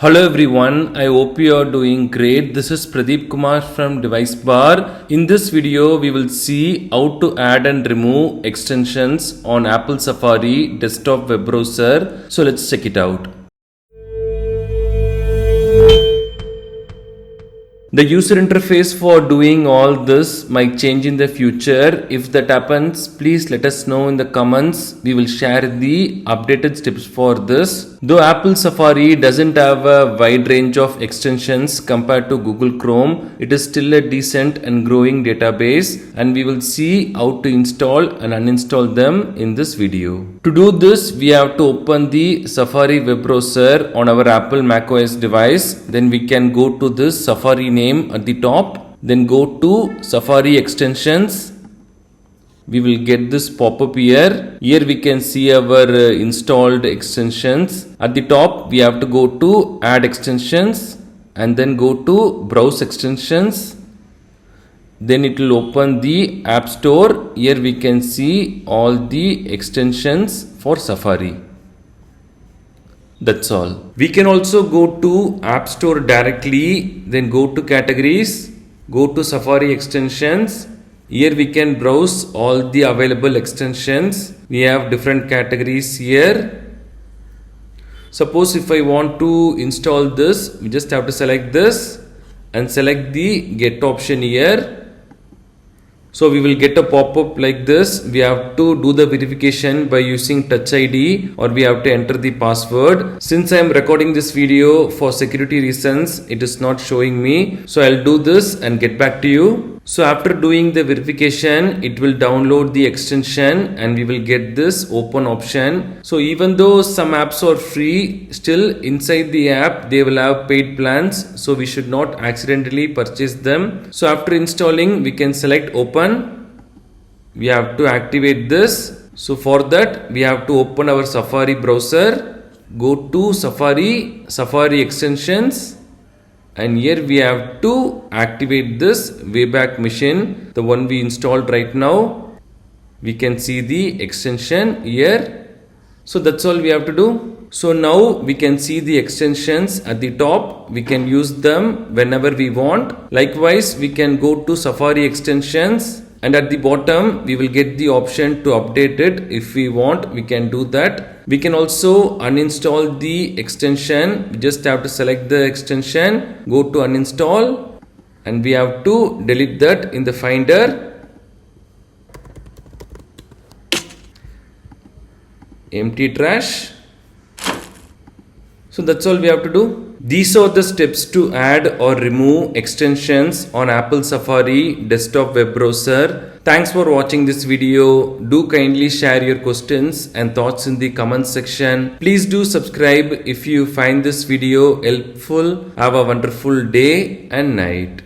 Hello everyone, I hope you are doing great. This is Pradeep Kumar from DeviceBAR. In this video, we will see how to add and remove extensions on Apple Safari desktop web browser. So let's check it out. The user interface for doing all this might change in the future. If that happens, please let us know in the comments. We will share the updated steps for this. Though Apple Safari doesn't have a wide range of extensions compared to Google Chrome, it is still a decent and growing database, and we will see how to install and uninstall them in this video. To do this, we have to open the Safari web browser on our Apple macOS device. Then we can go to this Safari name at the top, then go to Safari extensions. We will get this pop-up here. Here we can see our installed extensions. At the top we have to go to add extensions and then go to browse extensions. Then it will open the App Store. Here we can see all the extensions for Safari. That's all. We can also go to App Store directly, then go to categories, go to Safari extensions. Here we can browse all the available extensions. We have different categories here. Suppose if I want to install this, we just have to select this and select the get option here. So we will get a pop-up like this. We have to do the verification by using Touch ID, or we have to enter the password. Since I am recording this video for security reasons, it is not showing me. So I'll do this and get back to you. So after doing the verification, it will download the extension and we will get this open option. So even though some apps are free, still inside the app they will have paid plans. So we should not accidentally purchase them. So after installing, we can select open. We have to activate this. So for that, we have to open our Safari browser. Go to Safari extensions. And here we have to activate this Wayback Machine, the one we installed right now. We can see the extension here. So that's all we have to do. So now we can see the extensions at the top. We can use them whenever we want. Likewise, we can go to Safari extensions, and at the bottom we will get the option to update it. If we want, we can do that. We can also uninstall the extension. We just have to select the extension, go to uninstall, and we have to delete that in the Finder. Empty trash. So that's all we have to do. These are the steps to add or remove extensions on Apple Safari desktop web browser. Thanks for watching this video. Do kindly share your questions and thoughts in the comment section. Please do subscribe if you find this video helpful. Have a wonderful day and night.